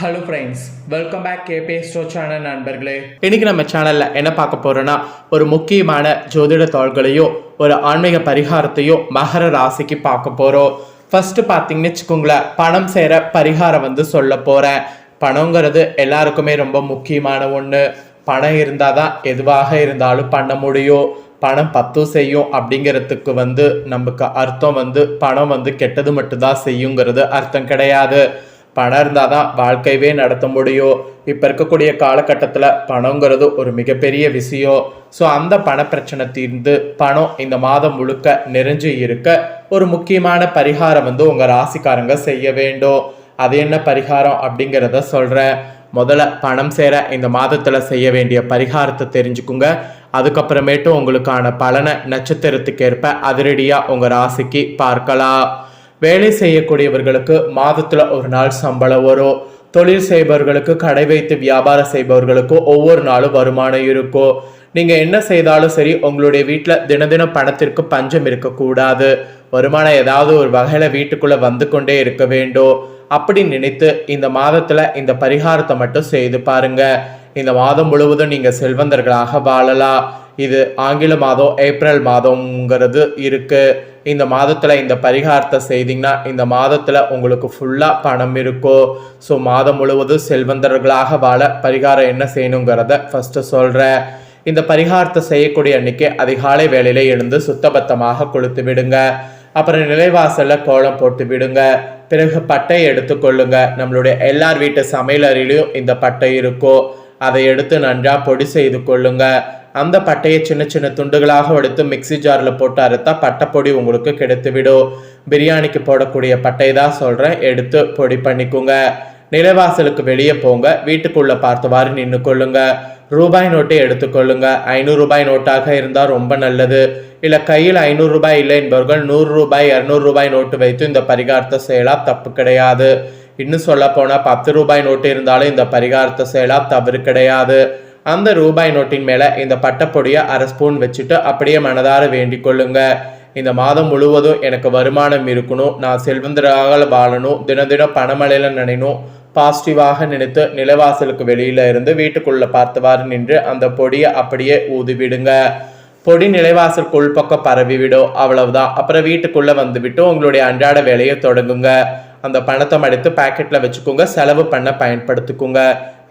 Hello friends, welcome back கேபே ஸ்டோ channel நண்பர்களே. இன்னைக்கு நம்ம சேனலில் என்ன பார்க்க போகிறோன்னா, ஒரு முக்கியமான ஜோதிட தாள்களையோ ஒரு ஆன்மீக பரிகாரத்தையோ மகர ராசிக்கு பார்க்க போகிறோம். ஃபர்ஸ்ட் பார்த்தீங்கன்னு வச்சுக்கோங்களேன், பணம் சேர பரிகாரம் சொல்ல போகிறேன். பணங்கிறது எல்லாருக்குமே ரொம்ப முக்கியமான ஒன்று. பணம் இருந்தால் தான் எதுவாக இருந்தாலும் பண்ண முடியும். பணம் பத்தும் செய்யும் அப்படிங்கிறதுக்கு நமக்கு அர்த்தம் பணம் கெட்டது மட்டும்தான் செய்யுங்கிறது அர்த்தம் கிடையாது. பணம் இருந்தால் தான் வாழ்க்கையவே நடத்த முடியும். இப்போ இருக்கக்கூடிய காலகட்டத்தில் பணங்கிறது ஒரு மிகப்பெரிய விஷயம். ஸோ அந்த பண பிரச்சனை தீர்ந்து பணம் இந்த மாதம் முழுக்க நிறைஞ்சு இருக்க ஒரு முக்கியமான பரிகாரம் உங்கள் ராசிக்காரங்க செய்ய வேண்டும். அது என்ன பரிகாரம் அப்படிங்கிறத சொல்கிறேன். முதல்ல பணம் சேர இந்த மாதத்தில் செய்ய வேண்டிய பரிகாரத்தை தெரிஞ்சுக்குங்க. அதுக்கப்புறமேட்டு உங்களுக்கான பலனை நட்சத்திரத்துக்கு ஏற்ப அதிரடியாக உங்கள் ராசிக்கு பார்க்கலாம். வேலை செய்யக்கூடியவர்களுக்கு மாதத்தில் ஒரு நாள் சம்பளம் வரும். தொழில் செய்பவர்களுக்கு, கடை வைத்து வியாபாரம் செய்பவர்களுக்கு ஒவ்வொரு நாளும் வருமானம் இருக்கும். நீங்கள் என்ன செய்தாலும் சரி, உங்களுடைய வீட்டில் தினம் பணத்திற்கு பஞ்சம் இருக்கக்கூடாது. வருமானம் ஏதாவது ஒரு வகையில் வீட்டுக்குள்ளே வந்து கொண்டே இருக்க வேண்டும். அப்படி நினைத்து இந்த மாதத்தில் இந்த பரிகாரத்தை மட்டும் செய்து பாருங்க. இந்த மாதம் முழுவதும் நீங்கள் செல்வந்தர்களாக வாழலாம். இது ஆங்கில மாதம் ஏப்ரல் மாதம்ங்கிறது இருக்கு. இந்த மாதத்தில் இந்த பரிகாரத்தை செய்தீங்கன்னா இந்த மாதத்தில் உங்களுக்கு ஃபுல்லாக பணம் இருக்கும். ஸோ மாதம் முழுவதும் செல்வந்தர்களாக வாழ பரிகாரம் என்ன செய்யணுங்கிறத ஃபஸ்ட்டு சொல்கிறேன். இந்த பரிகாரத்தை செய்யக்கூடிய அன்னைக்கு அதிகாலை வேளையில எழுந்து சுத்தபத்தமாக கொளுத்து விடுங்க. அப்புறம் நிலைவாசலில் கோலம் போட்டு விடுங்க. பிறகு பட்டை எடுத்துக்கொள்ளுங்க. நம்மளுடைய எல்லார் வீட்டு சமையலறையிலையும் இந்த பட்டை இருக்கும். அதை எடுத்து நன்றாக பொடி செய்து கொள்ளுங்க. அந்த பட்டையை சின்ன சின்ன துண்டுகளாக எடுத்து மிக்சி ஜாரில் போட்டு அறுத்தா பட்டைப்பொடி உங்களுக்கு கிடைத்து விடும். பிரியாணிக்கு போடக்கூடிய பட்டை தான் சொல்கிறேன், எடுத்து பொடி பண்ணிக்கோங்க. நிலைவாசலுக்கு வெளியே போங்க. வீட்டுக்குள்ளே பார்த்தவாறு நின்று கொள்ளுங்க. ரூபாய் நோட்டை எடுத்துக்கொள்ளுங்க. 500 ரூபாய் நோட்டாக இருந்தால் ரொம்ப நல்லது. இல்லை கையில் 500 ரூபாய் இல்லை என்பவர்கள் 100 ரூபாய் 200 ரூபாய் நோட்டு வைத்து இந்த பரிகாரத்தை செய்யலாம், தப்பு கிடையாது. இன்னும் சொல்ல போனால் 10 ரூபாய் நோட்டு இருந்தாலும் இந்த பரிகாரத்தை செய்யலாம், தவறு கிடையாது. அந்த ரூபாய் நோட்டின் மேலே இந்த பட்டைப்பொடியை 1/2 ஸ்பூன் வச்சுட்டு அப்படியே மனதார வேண்டிக் கொள்ளுங்க. இந்த மாதம் முழுவதும் எனக்கு வருமானம் இருக்கணும், நான் செல்வந்தராக வாழணும், தினம் பணமழையில் நினைணும், பாசிட்டிவாக நினைத்து நிலவாசலுக்கு வெளியில இருந்து வீட்டுக்குள்ள பார்த்தவாறு நின்று அந்த பொடியை அப்படியே ஊதிவிடுங்க. பொடி நிலைவாசலுக்கு உள்பக்கம் பரவிவிடும், அவ்வளவுதான். அப்புறம் வீட்டுக்குள்ள வந்துவிட்டு உங்களுடைய அன்றாட வேலையை தொடங்குங்க. அந்த பணத்தை மடித்து பாக்கெட்ல வச்சுக்கோங்க, செலவு பண்ண பயன்படுத்திக்கோங்க.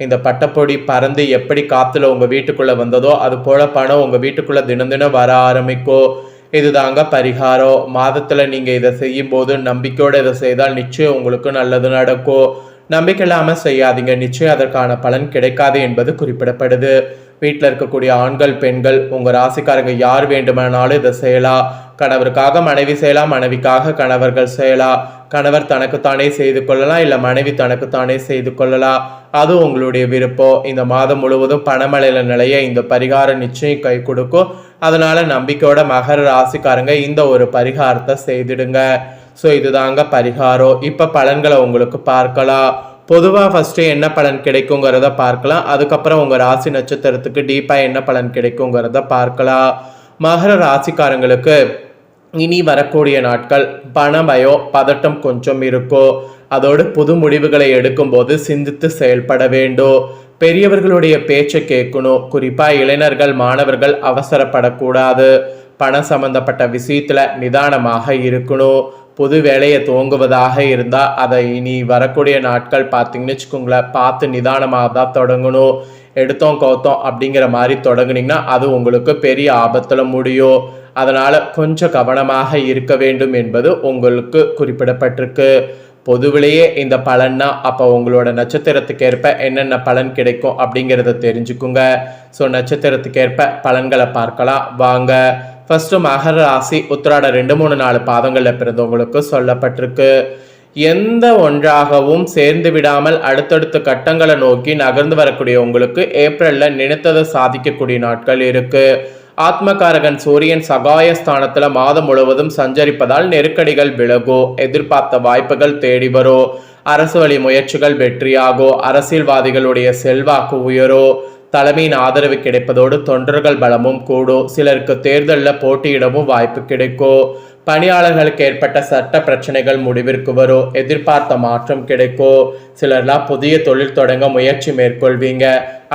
இந்த பட்டைப்பொடி பறந்து எப்படி காத்துல உங்க வீட்டுக்குள்ள வந்ததோ அது போல பணம் உங்க வீட்டுக்குள்ள தினம் வர ஆரம்பிக்கும். இதுதாங்க பரிகாரம். மாதத்துல நீங்க இதை செய்யும் போது நம்பிக்கையோட இதை செய்தால் நிச்சயம் உங்களுக்கு நல்லது நடக்கும். நம்பிக்கை இல்லாமல் செய்யாதீங்க, நிச்சயம் அதற்கான பலன் கிடைக்காது என்பது குறிப்பிடப்படுது. வீட்டில் இருக்கக்கூடிய ஆண்கள், பெண்கள், உங்கள் ராசிக்காரங்க யார் வேண்டுமானாலும் இதை செய்யலாம். கணவருக்காக மனைவி செய்யலாம், மனைவிக்காக கணவர்கள் செய்யலாம். கணவர் தனக்குத்தானே செய்து கொள்ளலாம், இல்லை மனைவி தனக்குத்தானே செய்து கொள்ளலாம். அது உங்களுடைய விருப்பம். இந்த மாதம் முழுவதும் பணமழையில நிலைய இந்த பரிகாரம் நிச்சயம் கை கொடுக்கும். அதனால நம்பிக்கையோட மகர ராசிக்காரங்க இந்த ஒரு பரிகாரத்தை செய்திடுங்க. ஸோ இதுதாங்க பரிகாரம். இப்போ பலன்களை உங்களுக்கு பார்க்கலாம். பொதுவாக ஃபஸ்ட்டு என்ன பலன் கிடைக்குங்கிறத பார்க்கலாம். அதுக்கப்புறம் உங்கள் ராசி நட்சத்திரத்துக்கு டீப்பாக என்ன பலன் கிடைக்குங்கிறத பார்க்கலாம். மகர ராசிக்காரங்களுக்கு இனி வரக்கூடிய நாட்கள் பண பயம், பதட்டம் கொஞ்சம் இருக்கும். அதோடு புது முடிவுகளை எடுக்கும்போது சிந்தித்து செயல்பட வேண்டும். பெரியவர்களுடைய பேச்சை கேட்கணும். குறிப்பாக இளைஞர்கள், மாணவர்கள் அவசரப்படக்கூடாது. பணம் சம்பந்தப்பட்ட விஷயத்துல நிதானமாக இருக்கணும். புது வேலையை துவங்குவதாக இருந்தால் அதை இனி வரக்கூடிய நாட்கள் பார்த்தீங்கன்னு வச்சுக்கோங்களேன், பார்த்து நிதானமாக தான் தொடங்கணும். எடுத்தோம் கவுத்தோம் அப்படிங்கிற மாதிரி தொடங்குனீங்கன்னா அது உங்களுக்கு பெரிய ஆபத்தில் முடியும். அதனால் கொஞ்சம் கவனமாக இருக்க வேண்டும் என்பது உங்களுக்கு குறிப்பிடப்பட்டிருக்கு. பொதுவிலேயே இந்த பலன்னா அப்போ உங்களோட நட்சத்திரத்துக்கு ஏற்ப என்னென்ன பலன் கிடைக்கும் அப்படிங்கிறத தெரிஞ்சுக்குங்க. ஸோ நட்சத்திரத்துக்கு ஏற்ப பலன்களை பார்க்கலாம் வாங்க. ஃபர்ஸ்ட்டு மகர ராசி உத்திராட 2-3-4 பாதங்களில் பிறந்தவங்களுக்கு சொல்லப்பட்டிருக்கு. எந்த ஒன்றாகவும் சேர்ந்து விடாமல் அடுத்தடுத்த கட்டங்களை நோக்கி நகர்ந்து வரக்கூடிய உங்களுக்கு ஏப்ரலில் நினைத்ததை சாதிக்கக்கூடிய நாட்கள் இருக்கு. ஆத்மகாரகன் சூரியன் சகாய ஸ்தானத்தில் மாதம் முழுவதும் சஞ்சரிப்பதால் நெருக்கடிகள் விலகும். எதிர்பார்த்த வாய்ப்புகள் தேடி வரும். அரசு வழி முயற்சிகள் வெற்றியாகும். அரசியல்வாதிகளுடைய செல்வாக்கு உயரும். தலைமையின் ஆதரவு கிடைப்பதோடு தொண்டர்கள் பலமும் கூடும். சிலருக்கு தேர்தலில் போட்டியிடவும் வாய்ப்பு கிடைக்கும். பணியாளர்களுக்கு ஏற்பட்ட சட்ட பிரச்சனைகள் முடிவிற்கு வரும். எதிர்பார்த்த மாற்றம் கிடைக்கும். சிலர்லாம் புதிய தொழில் தொடங்க முயற்சி மேற்கொள்வீங்க.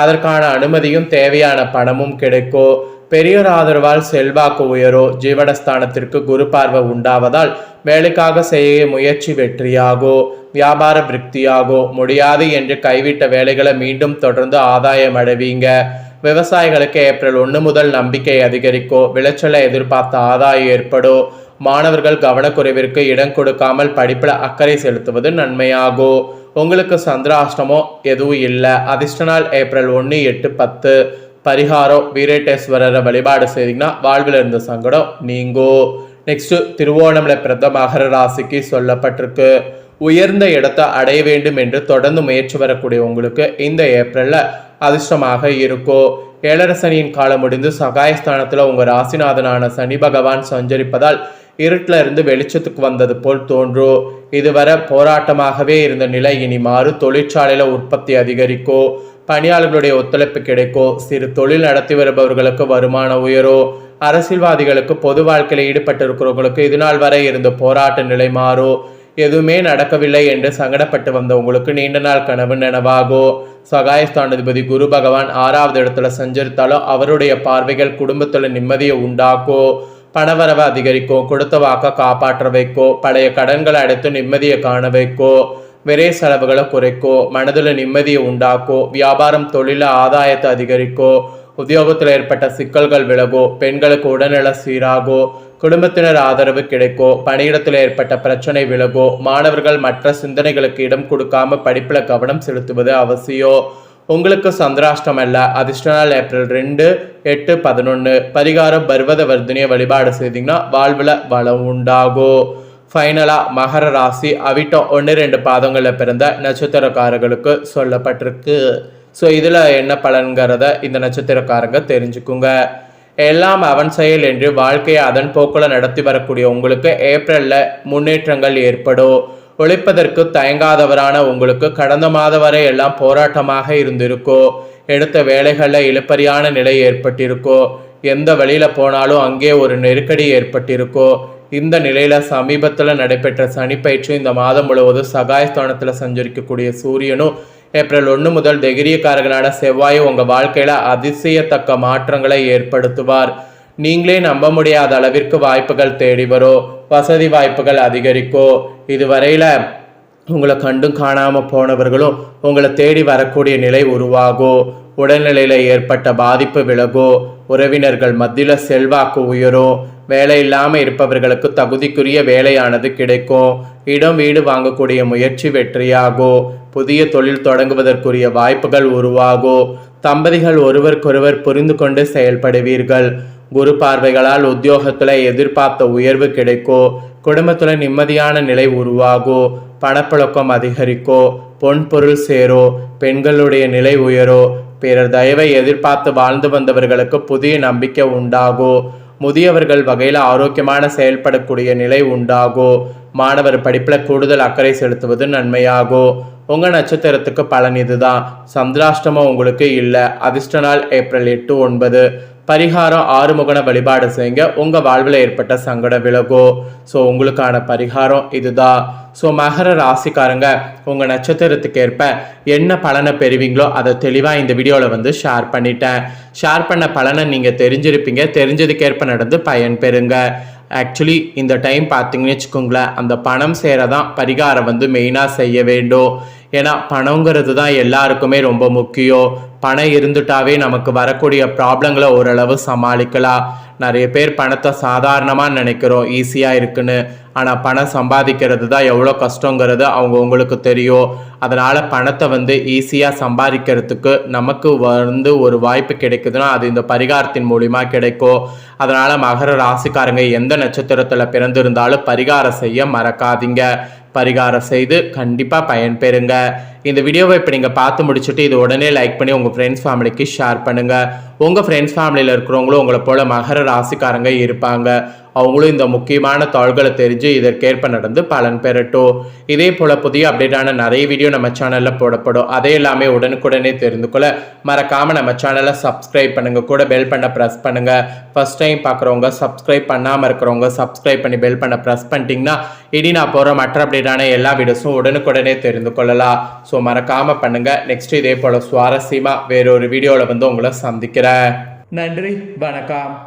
அதற்கான அனுமதியும் தேவையான பணமும் கிடைக்கும். பெரியோர் ஆதரவால் செல்வாக்கு உயரும். ஜீவனஸ்தானத்திற்கு குரு பார்வை உண்டாவதால் வேலைக்காக செய்ய முயற்சி வெற்றியாகும். வியாபார விருத்தியாகும். முடியாது என்று கைவிட்ட வேலைகளை மீண்டும் தொடர்ந்து ஆதாயம் அடைவீங்க. விவசாயிகளுக்கு ஏப்ரல் 1 முதல் நம்பிக்கை அதிகரிக்கும். விளைச்சலை எதிர்பார்த்த ஆதாயம் ஏற்படும். மாணவர்கள் கவனக்குறைவிற்கு இடம் கொடுக்காமல் படிப்பில் அக்கறை செலுத்துவது நன்மையாகும். உங்களுக்கு சந்திராஷ்டமோ எதுவும் இல்லை. அதிர்ஷ்ட நாள் ஏப்ரல் 1, 8, 10. பரிகாரம் வீரேட்டேஸ்வரரை வழிபாடு செய்தீங்கன்னா வாழ்வில் இருந்த சங்கடம் நீங்கும். நெக்ஸ்ட் திருவோணமலை பிறந்த மகர ராசிக்கு சொல்லப்பட்டிருக்கு. உயர்ந்த இடத்தை அடைய வேண்டும் என்று தொடர்ந்து முயற்சி வரக்கூடிய உங்களுக்கு இந்த ஏப்ரல்ல அதிர்ஷ்டமாக இருக்கும். ஏழரை சனியின் காலம் முடிந்து சகாயஸ்தானத்தில் உங்கள் ராசிநாதனான சனி பகவான் சஞ்சரிப்பதால் இருட்டில் இருந்து வெளிச்சத்துக்கு வந்தது போல் தோன்றும். இதுவரை போராட்டமாகவே இருந்த நிலை இனி மாறும். தொழிற்சாலையில் உற்பத்தி அதிகரிக்கும். பணியாளர்களுடைய ஒத்துழைப்பு கிடைக்கும். சிறு தொழில் நடத்தி வருபவர்களுக்கு வருமானம் உயரும். அரசியல்வாதிகளுக்கு பொது வாழ்க்கையில் ஈடுபட்டிருக்கிறவங்களுக்கு இதுநாள் வரை இருந்த போராட்ட நிலை மாறும். எதுவுமே நடக்கவில்லை என்று சங்கடப்பட்டு வந்த உங்களுக்கு நீண்ட நாள் கனவு நனவாகும். சகாயஸ்தானாதிபதி குரு பகவான் 6வது இடத்துல சஞ்சரித்தாலும் அவருடைய பார்வைகள் குடும்பத்தில் நிம்மதியை உண்டாக்கும். பணவரவை அதிகரிக்கும். கொடுத்த வாக்க காப்பாற்ற வைக்கும். பழைய கடன்களை அடைத்து நிம்மதியை காண வைக்கும். விரை செலவுகளை குறைக்கும். மனதில் நிம்மதியை உண்டாக்கும். வியாபாரம் தொழில ஆதாயத்தை அதிகரிக்கும். உத்தியோகத்தில் ஏற்பட்ட சிக்கல்கள் விலகும். பெண்களுக்கு உடல்நல சீராகும். குடும்பத்தினர் ஆதரவு கிடைக்கும். பணியிடத்தில் ஏற்பட்ட பிரச்சனை விலகும். மாணவர்கள் மற்ற சிந்தனைகளுக்கு இடம் கொடுக்காம படிப்பில் கவனம் செலுத்துவது அவசியம். உங்களுக்கு சந்திராஷ்டம் அல்ல. அதிர்ஷ்ட நாள் ஏப்ரல் 2, 8, 11. பரிகாரம் பர்வத வர்தினியை வழிபாடு செய்தீங்கன்னா வாழ்வில் வளம் உண்டாகும். ஃபைனலாக மகர ராசி அவிட்டம் 1, 2 பாதங்களில் பிறந்த நட்சத்திரக்காரர்களுக்கு சொல்லப்பட்டிருக்கு. ஸோ இதில் என்ன பலன்கிறத இந்த நட்சத்திரக்காரங்க தெரிஞ்சுக்குங்க. எல்லாம் அவன் செயல் என்று வாழ்க்கையை அதன் போக்கில் நடத்தி வரக்கூடிய உங்களுக்கு ஏப்ரலில் முன்னேற்றங்கள் ஏற்படும். உழைப்பதற்கு தயங்காதவரான உங்களுக்கு கடந்த மாதம் வரை எல்லாம் போராட்டமாக இருந்திருக்கோ. எடுத்த வேலைகளில் இழுப்பறியான நிலை ஏற்பட்டிருக்கோ. எந்த வழியில் போனாலும் அங்கே ஒரு நெருக்கடி ஏற்பட்டிருக்கோ. இந்த நிலையில் சமீபத்தில் நடைபெற்ற சனிப்பயிற்சி இந்த மாதம் முழுவதும் சகாயஸ்தானத்தில் சஞ்சரிக்கக்கூடிய சூரியனும் ஏப்ரல் 1 முதல் தைரியக்காரர்களான செவ்வாயும் உங்கள் வாழ்க்கையில் அதிசயத்தக்க மாற்றங்களை ஏற்படுத்துவார். நீங்களே நம்ப முடியாத அளவிற்கு வாய்ப்புகள் தேடி வரும். வசதி வாய்ப்புகள் அதிகரிக்கும். இதுவரையில் உங்களை கண்டும் காணாமல் போனவர்களும் உங்களை தேடி வரக்கூடிய நிலை உருவாகும். உடல்நிலையில் ஏற்பட்ட பாதிப்பு விலகும். உறவினர்கள் மத்தியில் செல்வாக்கு உயரும். வேலை இல்லாமல் இருப்பவர்களுக்கு தகுதிக்குரிய வேலையானது கிடைக்கும். இடம் வீடு வாங்கக்கூடிய முயற்சி வெற்றியாகும். புதிய தொழில் தொடங்குவதற்குரிய வாய்ப்புகள் உருவாகும். தம்பதிகள் ஒருவருக்கொருவர் புரிந்து கொண்டு செயல்படுவீர்கள். குரு பார்வைகளால் உத்தியோகத்தில் எதிர்பார்த்த உயர்வு கிடைக்கும். குடும்பத்தில் நிம்மதியான நிலை உருவாகும். பணப்புழக்கம் அதிகரிக்கும். பொன் பொருள் சேரும். பெண்களுடைய நிலை உயரும். பிறர் தயவை எதிர்பார்த்து வாழ்ந்து வந்தவர்களுக்கு புதிய நம்பிக்கை உண்டாகும். முதியவர்கள் வகையில் ஆரோக்கியமான செயல்படக்கூடிய நிலை உண்டாகும். மாணவர் படிப்பில் கூடுதல் அக்கறை செலுத்துவது நன்மையாகும். உங்கள் நட்சத்திரத்துக்கு பலன் இதுதான். சந்திராஷ்டமம் உங்களுக்கு இல்லை. அதிர்ஷ்ட நாள் ஏப்ரல் 8, 9. பரிகாரம் ஆறுமுகனை வழிபாடு செய்யுங்க. உங்கள் வாழ்வில் ஏற்பட்ட சங்கடம் விலகும். ஸோ உங்களுக்கான பரிகாரம் இதுதான். ஸோ மகர ராசிக்காரங்க உங்கள் நட்சத்திரத்துக்கு ஏற்ப என்ன பலனை பெறுவீங்களோ அதை தெளிவாக இந்த வீடியோவில் ஷேர் பண்ணிட்டேன். ஷேர் பண்ண பலனை நீங்கள் தெரிஞ்சிருப்பீங்க. தெரிஞ்சதுக்கேற்ப நடந்து பயன் பெறுங்க. ஆக்சுவலி இந்த டைம் பார்த்தீங்கன்னு வச்சுக்கோங்களேன், அந்த பணம் சேரதான் பரிகாரம் மெயினாக செய்ய வேண்டும். ஏன்னா பணங்கிறது தான் எல்லாருக்குமே ரொம்ப முக்கியம். பணம் இருந்துட்டாவே நமக்கு வரக்கூடிய ப்ராப்ளங்களை ஓரளவு சமாளிக்கலாம். நிறைய பேர் பணத்தை சாதாரணமாக நினைக்கிறோம், ஈஸியாக இருக்குன்னு. ஆனால் பணம் சம்பாதிக்கிறது தான் எவ்வளோ கஷ்டங்கிறது உங்களுக்கு தெரியும். அதனால் பணத்தை ஈஸியாக சம்பாதிக்கிறதுக்கு நமக்கு ஒரு வாய்ப்பு கிடைக்குதுன்னா அது இந்த பரிகாரத்தின் மூலிமா கிடைக்கும். அதனால் மகர ராசிக்காரங்க எந்த நட்சத்திரத்தில் பிறந்திருந்தாலும் பரிகாரம் செய்ய மறக்காதீங்க. பரிகாரம் செய்து கண்டிப்பாக பயன்பெறுங்க. இந்த வீடியோவை இப்போ நீங்கள் பார்த்து முடிச்சுட்டு இது உடனே லைக் பண்ணி உங்கள் ஃப்ரெண்ட்ஸ் ஃபேமிலிக்கு ஷேர் பண்ணுங்கள். உங்கள் ஃப்ரெண்ட்ஸ் ஃபேமிலியில் இருக்கிறவங்களும் உங்களை போல் மகர ராசிக்காரங்க இருப்பாங்க. அவங்களும் இந்த முக்கியமான தாள்களை தெரிஞ்சு இதற்கேற்ப நடந்து பலன் பெறட்டும். இதே போல் புதிய அப்டேட்டான நிறைய வீடியோ நம்ம சேனலில் போடப்படும். அதே எல்லாமே உடனுக்குடனே தெரிந்து கொள்ள மறக்காமல் நம்ம சேனலை சப்ஸ்கிரைப் பண்ணுங்கள். கூட பெல் பண்ண ப்ரெஸ் பண்ணுங்கள். ஃபர்ஸ்ட் டைம் பார்க்குறவங்க, சப்ஸ்கிரைப் பண்ணாமல் இருக்கிறவங்க சப்ஸ்கிரைப் பண்ணி பெல் பண்ண ப்ரெஸ் பண்ணிட்டீங்கன்னா இனி நான் போகிற மற்ற அப்டேட்டான எல்லா வீடியோஸும் உடனுக்குடனே தெரிந்து கொள்ளலாம். ஸோ மறக்காமல் பண்ணுங்கள். நெக்ஸ்ட் இதே போல் சுவாரஸ்யமாக வேறொரு வீடியோவில் வந்து உங்களை சந்திக்கிறேன். நன்றி, வணக்கம்.